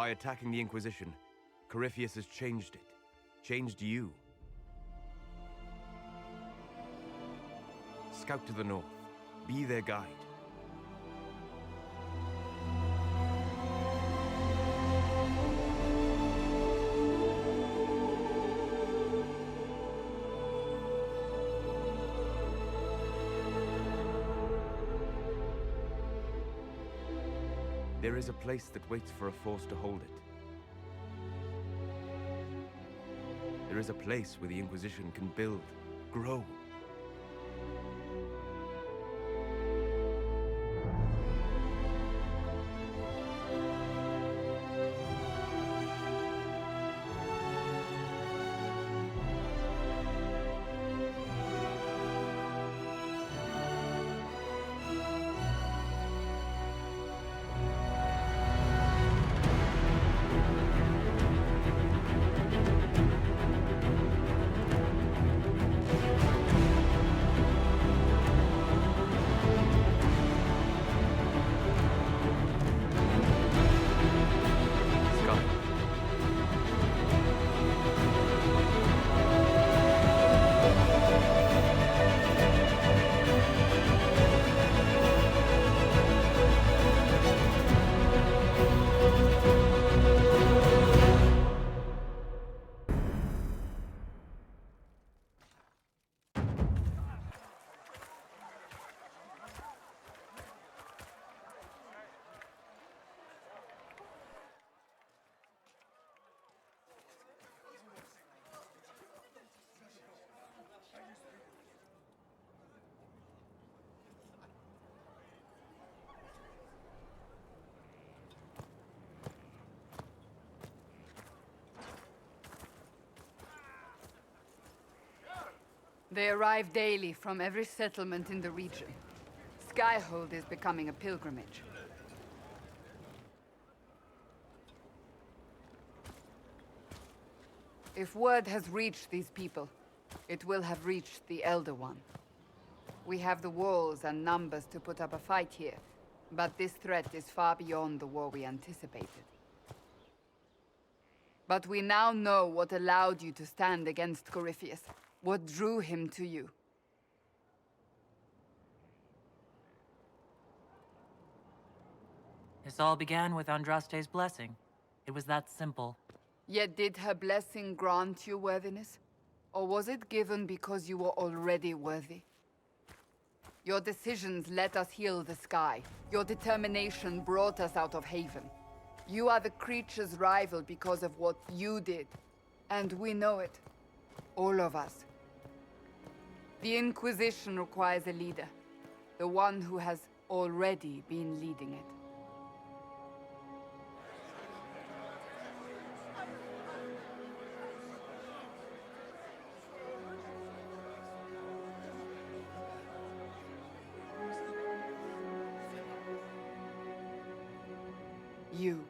By attacking the Inquisition, Corypheus has changed it. Changed you. Scout to the north. Be their guide. There is a place that waits for a force to hold it. There is a place where the Inquisition can build, grow. They arrive daily from every settlement in the region. Skyhold is becoming a pilgrimage. If word has reached these people, it will have reached the Elder One. We have the walls and numbers to put up a fight here, but this threat is far beyond the war we anticipated. But we now know what allowed you to stand against Corypheus. What drew him to you? This all began with Andraste's blessing. It was that simple. Yet did her blessing grant you worthiness? Or was it given because you were already worthy? Your decisions let us heal the sky. Your determination brought us out of Haven. You are the creature's rival because of what you did. And we know it. All of us. The Inquisition requires a leader. The one who has already been leading it. You.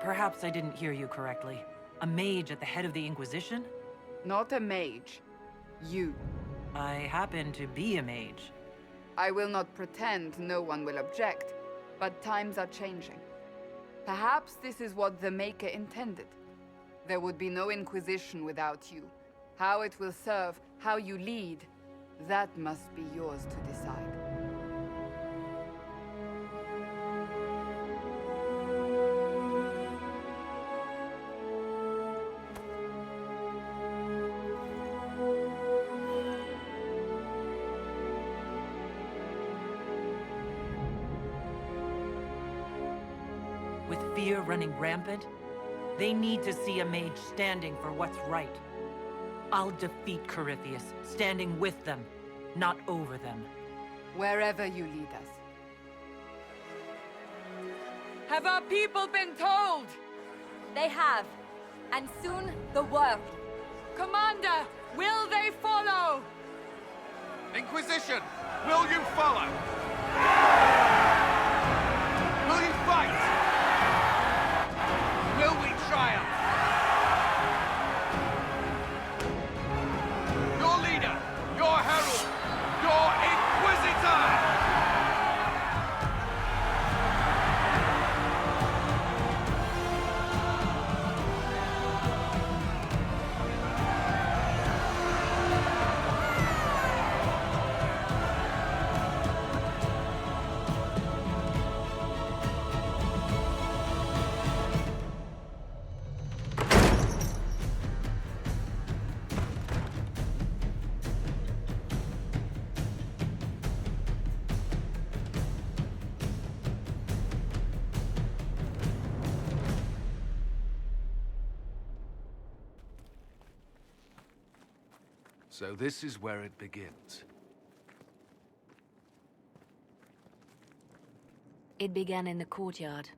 Perhaps I didn't hear you correctly. A mage at the head of the Inquisition? Not a mage. You. I happen to be a mage. I will not pretend no one will object, but times are changing. Perhaps this is what the Maker intended. There would be no Inquisition without you. How it will serve, how you lead, that must be yours to decide. With fear running rampant, they need to see a mage standing for what's right. I'll defeat Corypheus, standing with them, not over them. Wherever you lead us. Have our people been told? They have. And soon, the world. Commander, will they follow? Inquisition, will you follow? Will you fight? Will we triumph? Your leader, your herald, your Inquisitor! So this is where it begins. It began in the courtyard.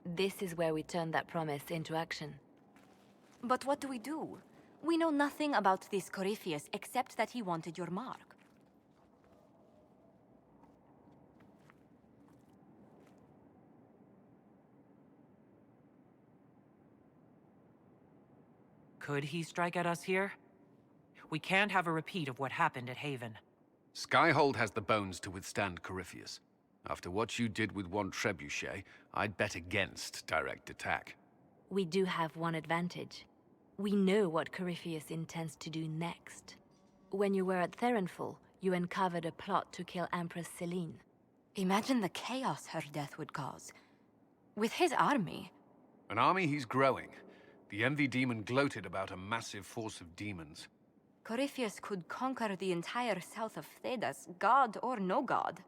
This is where we turned that promise into action. But what do? We know nothing about this Corypheus except that he wanted your mark. Could he strike at us here? We can't have a repeat of what happened at Haven. Skyhold has the bones to withstand Corypheus. After what you did with one trebuchet, I'd bet against direct attack. We do have one advantage. We know what Corypheus intends to do next. When you were at Therenfall, you uncovered a plot to kill Empress Celine. Imagine the chaos her death would cause. With his army. An army he's growing. The Envy Demon gloated about a massive force of demons. Corypheus could conquer the entire south of Thedas, god or no god.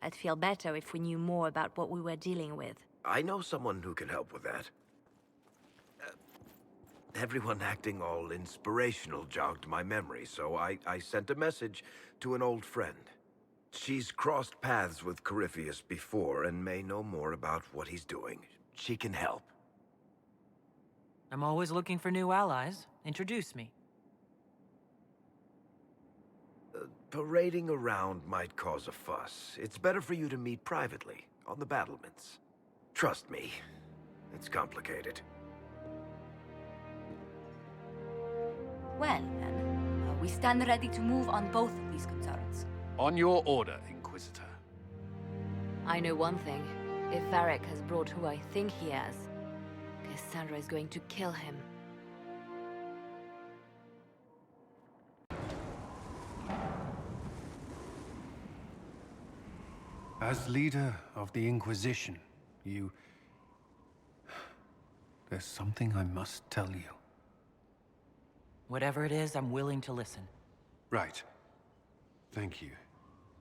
I'd feel better if we knew more about what we were dealing with. I know someone who can help with that. Everyone acting all inspirational jogged my memory, so I sent a message to an old friend. She's crossed paths with Corypheus before and may know more about what he's doing. She can help. I'm always looking for new allies. Introduce me. Parading around might cause a fuss. It's better for you to meet privately, on the battlements. Trust me, it's complicated. Well, then, we stand ready to move on both of these concerns. On your order, Inquisitor. I know one thing. If Varric has brought who I think he has, Cassandra is going to kill him. As leader of the Inquisition, there's something I must tell you. Whatever it is, I'm willing to listen. Right. Thank you.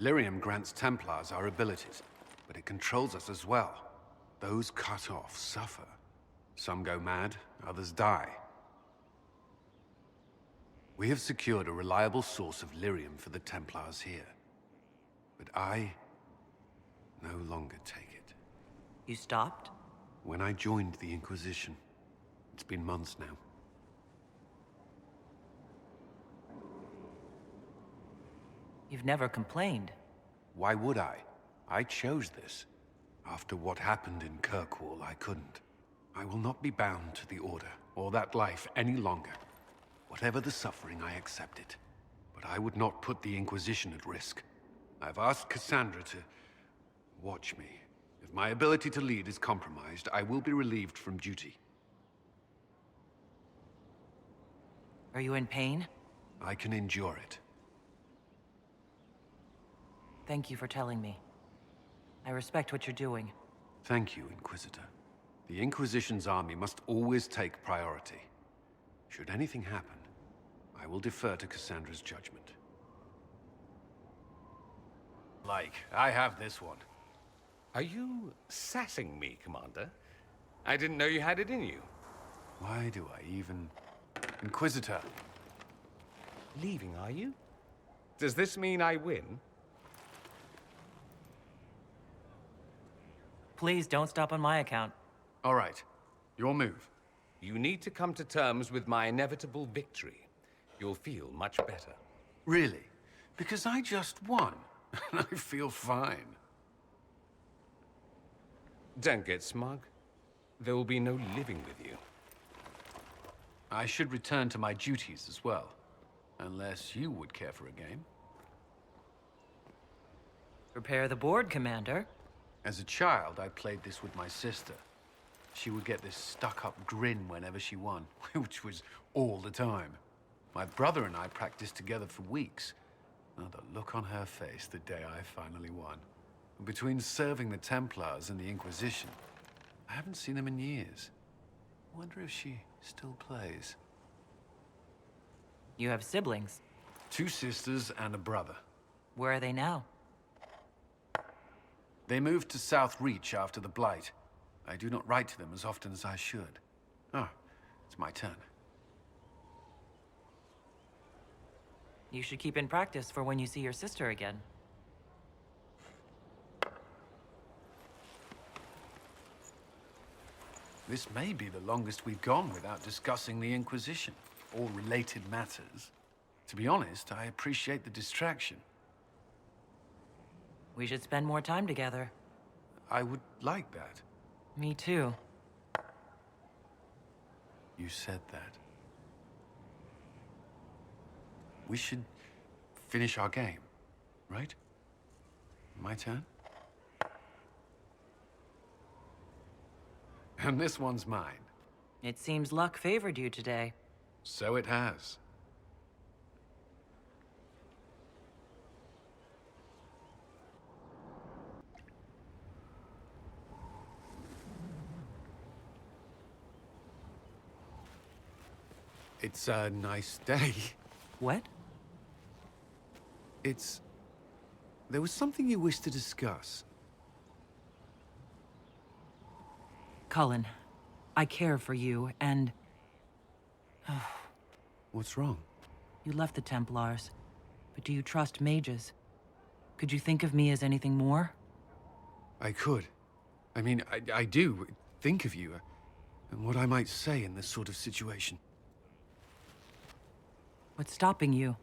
Lyrium grants Templars our abilities, but it controls us as well. Those cut off suffer. Some go mad, others die. We have secured a reliable source of lyrium for the Templars here. But I no longer take it. You stopped? When I joined the Inquisition. It's been months now. You've never complained. Why would I? I chose this. After what happened in Kirkwall, I couldn't. I will not be bound to the Order, or that life any longer. Whatever the suffering, I accept it. But I would not put the Inquisition at risk. I've asked Cassandra to watch me. If my ability to lead is compromised, I will be relieved from duty. Are you in pain? I can endure it. Thank you for telling me. I respect what you're doing. Thank you, Inquisitor. The Inquisition's army must always take priority. Should anything happen, I will defer to Cassandra's judgment. I have this one. Are you sassing me, Commander? I didn't know you had it in you. Why do I even... Inquisitor! Leaving, are you? Does this mean I win? Please don't stop on my account. All right. Your move. You need to come to terms with my inevitable victory. You'll feel much better. Really? Because I just won. And I feel fine. Don't get smug. There will be no living with you. I should return to my duties as well. Unless you would care for a game. Prepare the board, Commander. As a child, I played this with my sister. She would get this stuck-up grin whenever she won, which was all the time. My brother and I practiced together for weeks. Oh, the look on her face the day I finally won. Between serving the Templars and the Inquisition, I haven't seen them in years. I wonder if she still plays. You have siblings. 2 sisters and a brother. Where are they now? They moved to South Reach after the Blight. I do not write to them as often as I should. Ah, it's my turn. You should keep in practice for when you see your sister again. This may be the longest we've gone without discussing the Inquisition, or related matters. To be honest, I appreciate the distraction. We should spend more time together. I would like that. Me too. You said that. We should finish our game, right? My turn? And this one's mine. It seems luck favored you today. So it has. It's a nice day. What? There was something you wished to discuss. Cullen, I care for you, and What's wrong? you left the Templars. But do you trust mages? Could you think of me as anything more? I could. I mean, I do think of you, and what I might say in this sort of situation. What's stopping you?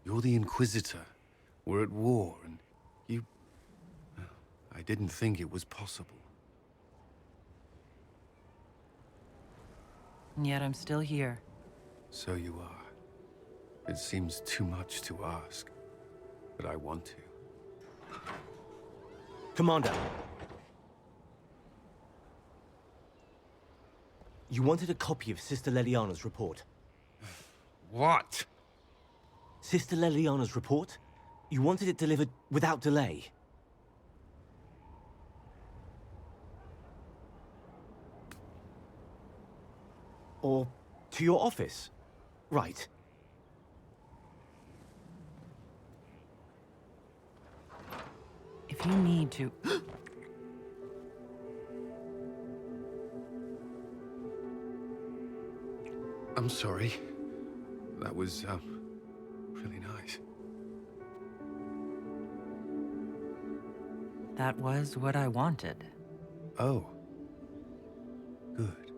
You're the Inquisitor. We're at war, and you... I didn't think it was possible. And yet I'm still here. So you are. It seems too much to ask, but I want to. Commander! You wanted a copy of Sister Leliana's report. What? Sister Leliana's report? You wanted it delivered without delay. Or to your office. Right. If you need to... I'm sorry. That was, really nice. That was what I wanted. Oh. Good.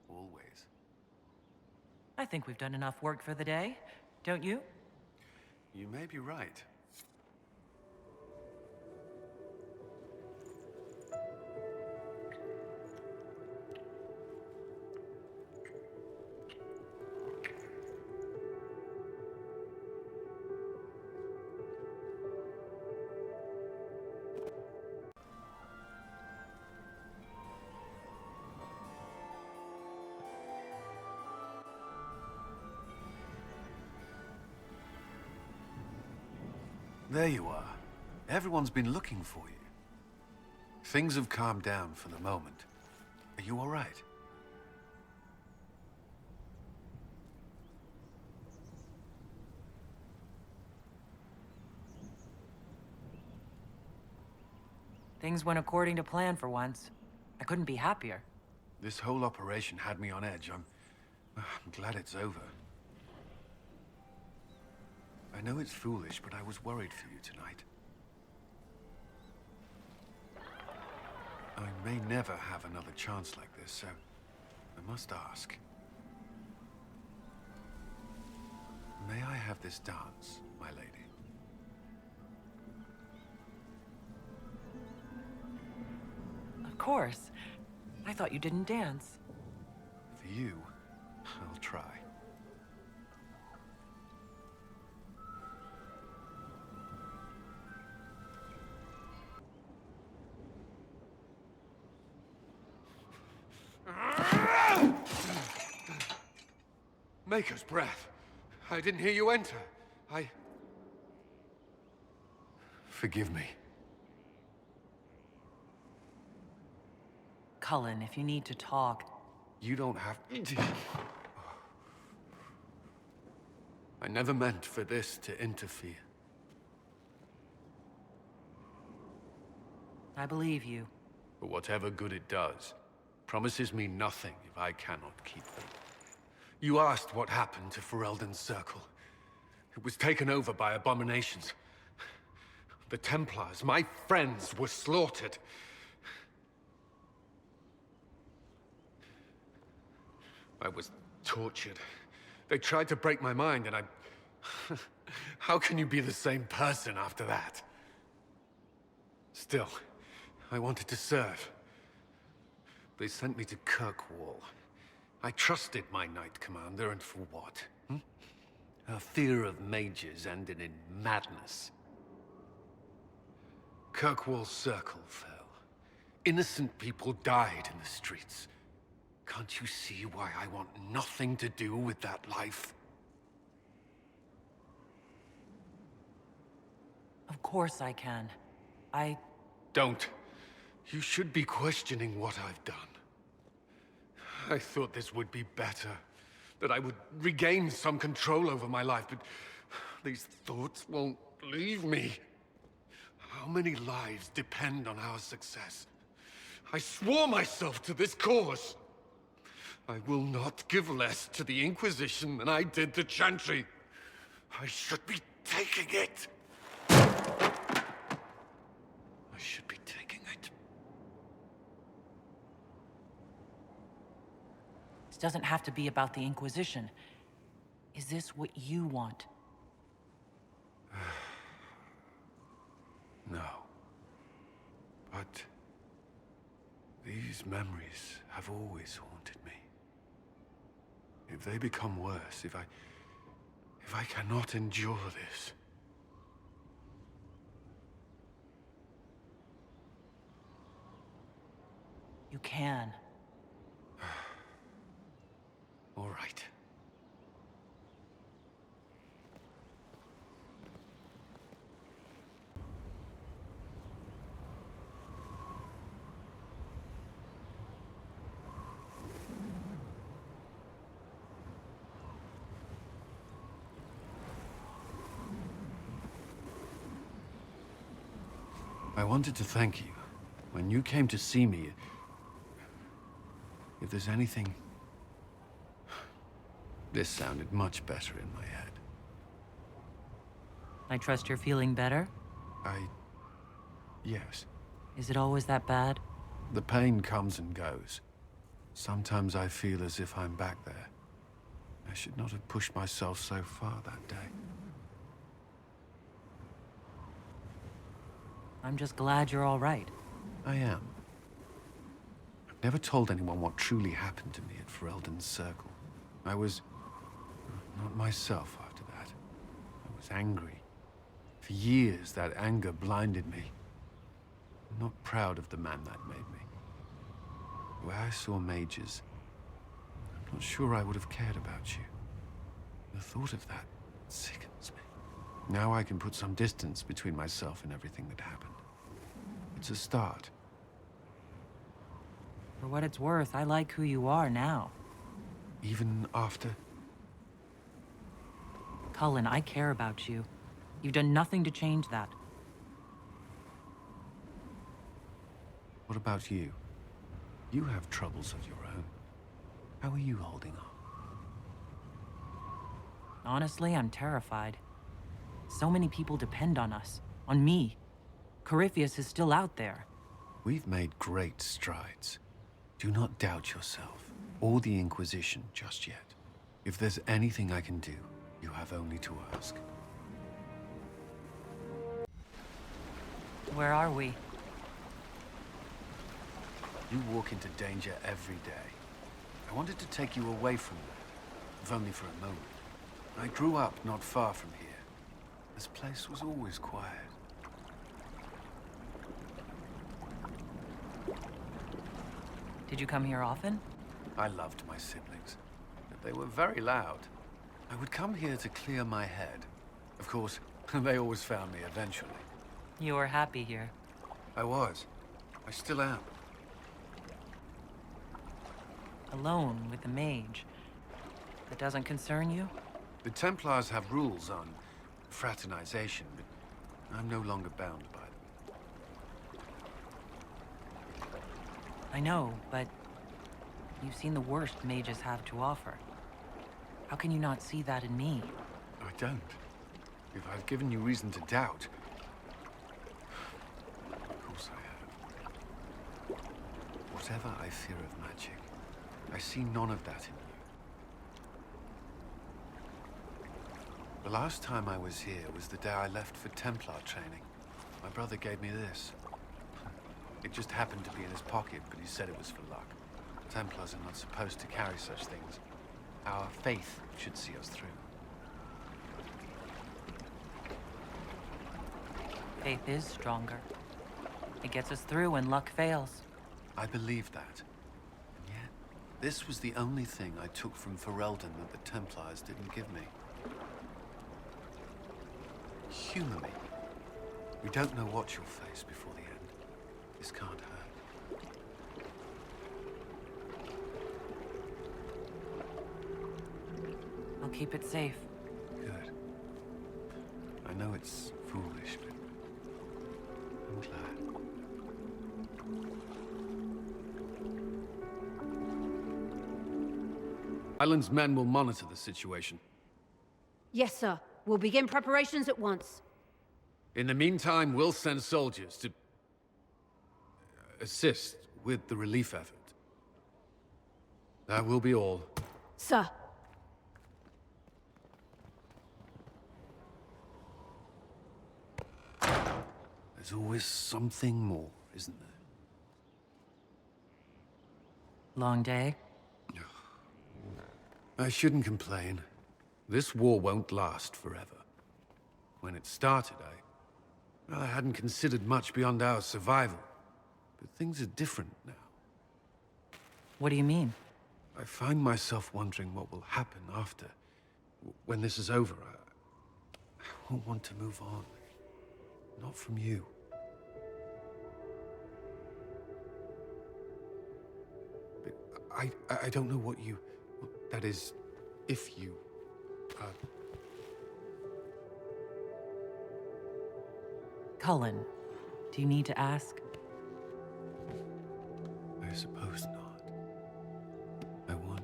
Always. I think we've done enough work for the day, don't you? You may be right. There you are. Everyone's been looking for you. Things have calmed down for the moment. Are you all right? Things went according to plan for once. I couldn't be happier. This whole operation had me on edge. I'm glad it's over. I know it's foolish, but I was worried for you tonight. I may never have another chance like this, so I must ask. May I have this dance, my lady? Of course. I thought you didn't dance. For you, I'll try. Maker's breath. I didn't hear you enter. Forgive me. Cullen, if you need to talk... You don't have to. I never meant for this to interfere. I believe you. For whatever good it does, Promises mean nothing if I cannot keep them. You asked what happened to Ferelden's Circle. It was taken over by abominations. The Templars, my friends, were slaughtered. I was tortured. They tried to break my mind, and I... How can you be the same person after that? Still, I wanted to serve. They sent me to Kirkwall. I trusted my Knight Commander, and for what? Her fear of mages ended in madness. Kirkwall's Circle fell. Innocent people died in the streets. Can't you see why I want nothing to do with that life? Of course I can. Don't. You should be questioning what I've done. I thought this would be better. That I would regain some control over my life, but these thoughts won't leave me. How many lives depend on our success? I swore myself to this cause. I will not give less to the Inquisition than I did to Chantry. I should be taking it. I should be taking it. This doesn't have to be about the Inquisition. Is this what you want? No. But these memories have always haunted me. If they become worse, if I cannot endure this... You can. All right. I wanted to thank you. When you came to see me, if there's anything... This sounded much better in my head. I trust you're feeling better? Yes. Is it always that bad? The pain comes and goes. Sometimes I feel as if I'm back there. I should not have pushed myself so far that day. I'm just glad you're all right. I am. I've never told anyone what truly happened to me at Ferelden's Circle. I was... not myself after that. I was angry. For years, that anger blinded me. I'm not proud of the man that made me. The way I saw mages, I'm not sure I would have cared about you. The thought of that sickens me. Now I can put some distance between myself and everything that happened. It's a start. For what it's worth, I like who you are now. Even after... Cullen, I care about you. You've done nothing to change that. What about you? You have troubles of your own. How are you holding up? Honestly, I'm terrified. So many people depend on us. On me. Corypheus is still out there. We've made great strides. Do not doubt yourself, or the Inquisition just yet. If there's anything I can do, you have only to ask. Where are we? You walk into danger every day. I wanted to take you away from that, if only for a moment. I grew up not far from here. This place was always quiet. Did you come here often? I loved my siblings, but they were very loud. I would come here to clear my head. Of course, they always found me eventually. You were happy here. I was. I still am. Alone with the mage. That doesn't concern you? The Templars have rules on fraternization, but I'm no longer bound by them. I know, but You've seen the worst mages have to offer. How can you not see that in me? I don't. If I've given you reason to doubt... Of course I have. Whatever I fear of magic, I see none of that in you. The last time I was here was the day I left for Templar training. My brother gave me this. It just happened to be in his pocket, but he said it was for luck. Templars are not supposed to carry such things. Our faith should see us through. Faith is stronger. It gets us through when luck fails. I believe that. And yet, this was the only thing I took from Ferelden that the Templars didn't give me. Humor me. We don't know what you'll face before the end. This can't hurt. I'll keep it safe. Good. I know it's foolish, but I'm glad. Island's men will monitor the situation. Yes, sir. We'll begin preparations at once. In the meantime, we'll send soldiers to assist with the relief effort. That will be all. Sir. There's always something more, isn't there? Long day? I shouldn't complain. This war won't last forever. When it started, I hadn't considered much beyond our survival. But things are different now. What do you mean? I find myself wondering what will happen after. When this is over, I won't want to move on. Not from you. But I don't know what you... That is, if you... Cullen, do you need to ask? I suppose not. I want...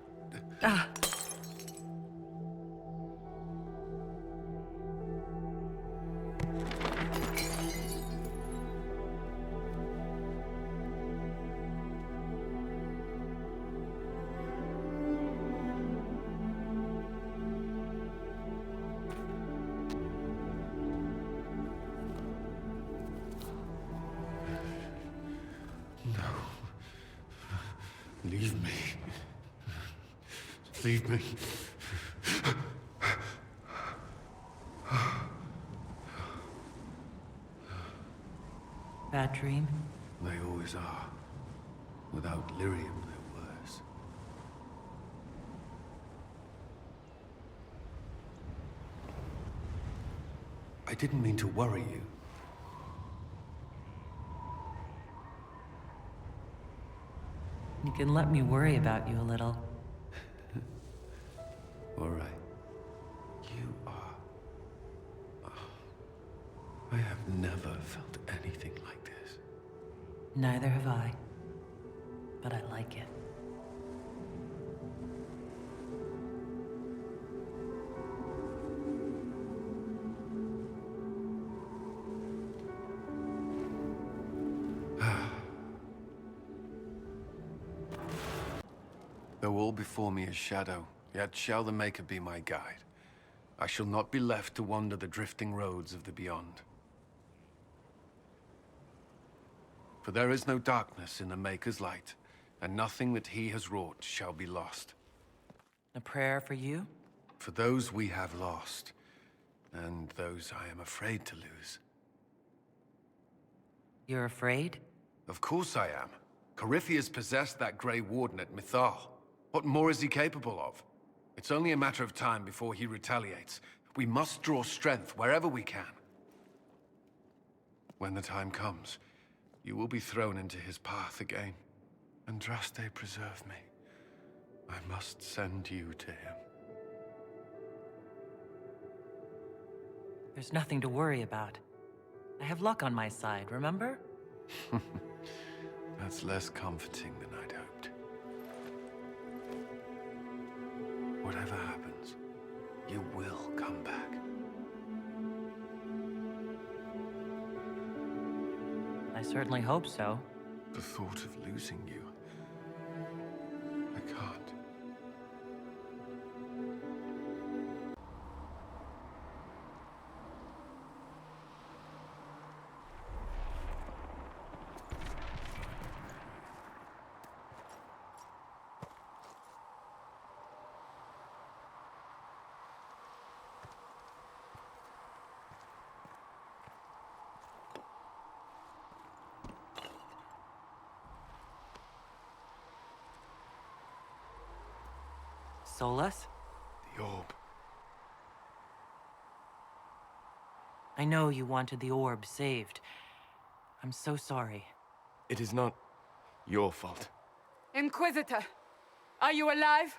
Leave me. Leave me. Bad dream? They always are. Without Lyrium, they're worse. I didn't mean to worry you. You can let me worry about you a little. All right. You are... I have never felt anything like this. Neither have I. But I like it. Though all before me is shadow, yet shall the Maker be my guide. I shall not be left to wander the drifting roads of the beyond. For there is no darkness in the Maker's light, and nothing that he has wrought shall be lost. A prayer for you? For those we have lost, and those I am afraid to lose. You're afraid? Of course I am. Corypheus possessed that Grey Warden at Mythal. What more is he capable of? It's only a matter of time before he retaliates. We must draw strength wherever we can. When the time comes, you will be thrown into his path again. Andraste, preserve me. I must send you to him. There's nothing to worry about. I have luck on my side, remember? That's less comforting than I'd hoped. certainly hope so. The thought of losing you. I can't. Solus? The orb. I know you wanted the orb saved. I'm so sorry. It is not your fault. Inquisitor, are you alive?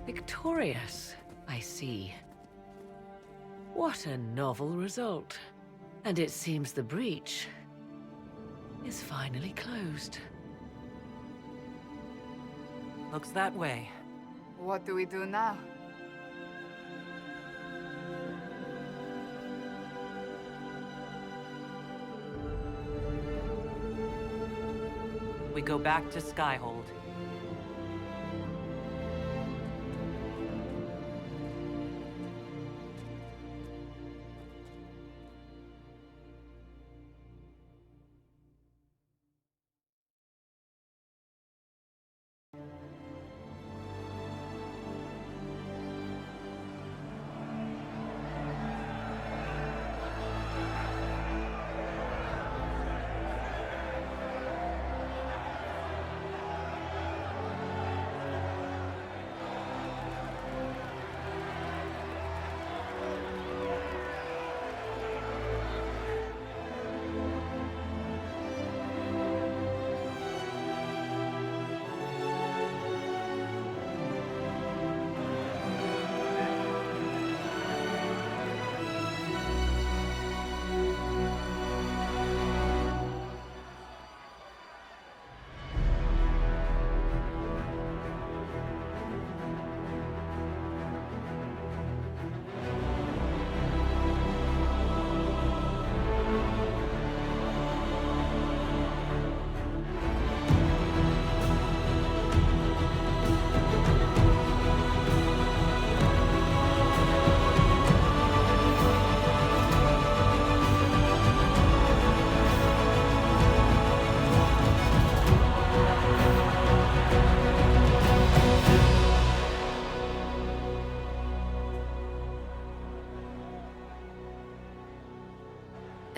Victorious, I see. What a novel result. And it seems the breach is finally closed. Looks that way. What do we do now? We go back to Skyhold.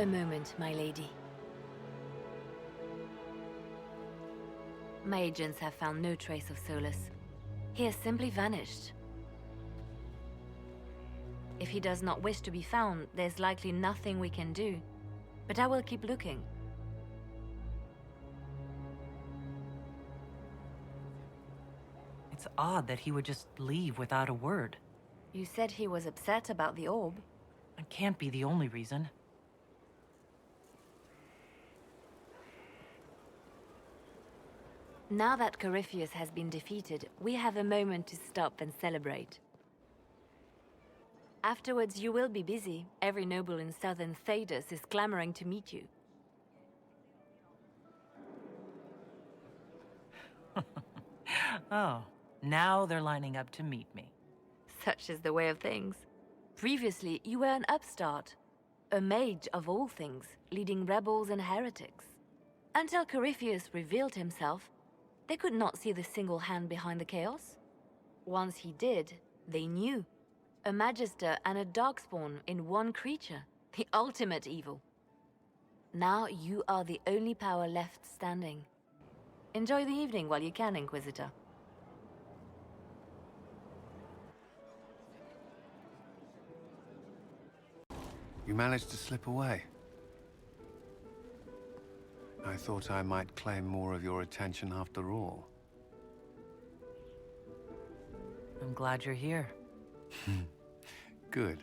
A moment, my lady. My agents have found no trace of Solus. He has simply vanished. If he does not wish to be found, there's likely nothing we can do. But I will keep looking. It's odd that he would just leave without a word. You said he was upset about the orb. It can't be the only reason. Now that Corypheus has been defeated, we have a moment to stop and celebrate. Afterwards, you will be busy. Every noble in southern Thedas is clamoring to meet you. Oh, now they're lining up to meet me. Such is the way of things. Previously, you were an upstart, a mage of all things, leading rebels and heretics. Until Corypheus revealed himself, they could not see the single hand behind the chaos. Once he did, they knew. A magister and a darkspawn in one creature, the ultimate evil. Now you are the only power left standing. Enjoy the evening while you can, Inquisitor. You managed to slip away. I thought I might claim more of your attention after all. I'm glad you're here. Good.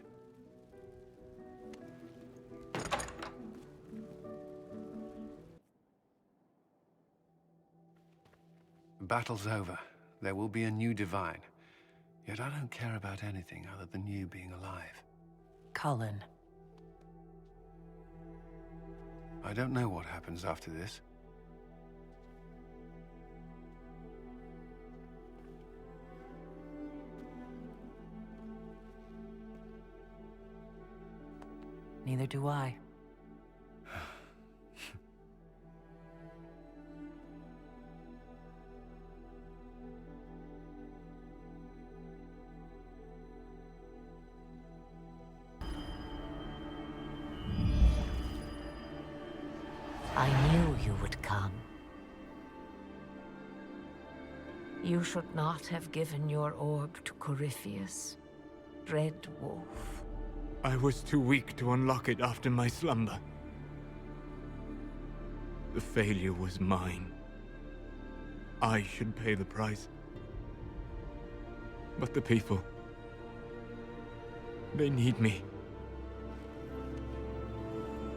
Battle's over. There will be a new divine. Yet I don't care about anything other than you being alive. Cullen. I don't know what happens after this. Neither do I. I knew you would come. You should not have given your orb to Corypheus, Red Wolf. I was too weak to unlock it after my slumber. The failure was mine. I should pay the price. But the people... they need me.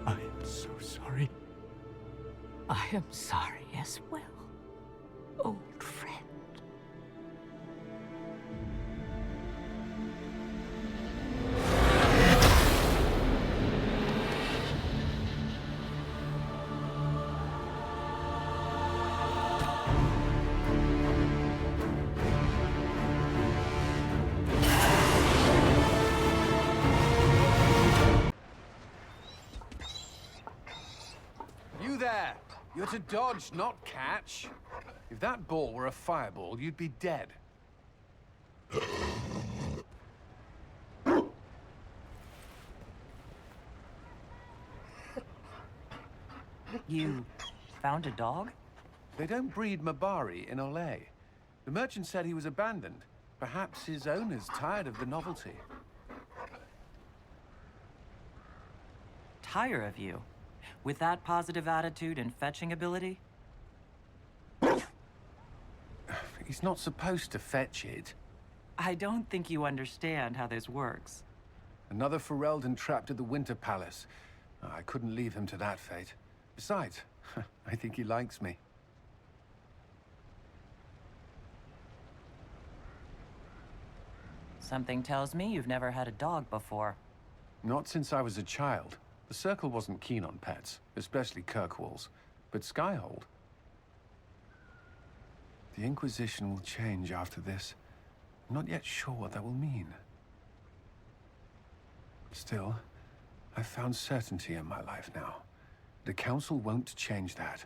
I am so sorry. I am sorry as well, old friend. You there! You're to dodge, not catch. If that ball were a fireball, you'd be dead. You found a dog? They don't breed Mabari in Olay. The merchant said he was abandoned. Perhaps his owner's tired of the novelty. Tire of you? With that positive attitude and fetching ability? He's not supposed to fetch it. I don't think you understand how this works. Another Ferelden trapped at the Winter Palace. I couldn't leave him to that fate. Besides, I think he likes me. Something tells me you've never had a dog before. Not since I was a child. The Circle wasn't keen on pets, especially Kirkwalls. But Skyhold... The Inquisition will change after this. I'm not yet sure what that will mean. Still, I've found certainty in my life now. The Council won't change that.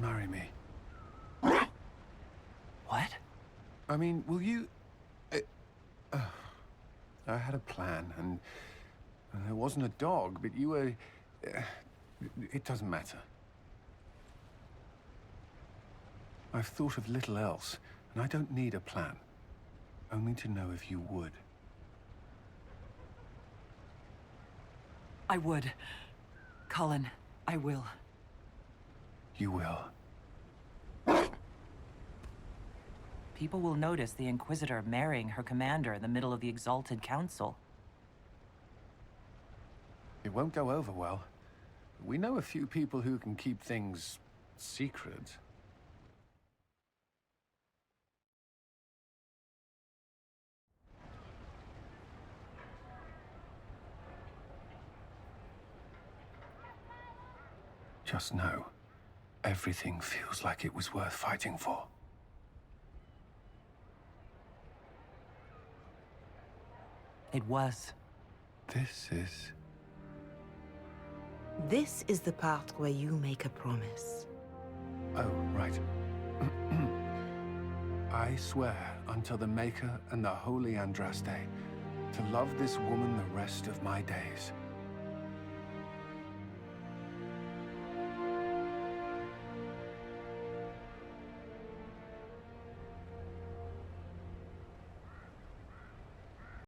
Marry me. What? I mean, will you... I had a plan, and it wasn't a dog, but you were... it doesn't matter. I've thought of little else, and I don't need a plan. Only to know if you would. I would. Cullen, I will. You will. People will notice the Inquisitor marrying her commander in the middle of the Exalted Council. It won't go over well. We know a few people who can keep things secret. Just know, everything feels like it was worth fighting for. It was. This is the part where you make a promise. Oh, right. I swear unto the Maker and the Holy Andraste to love this woman the rest of my days.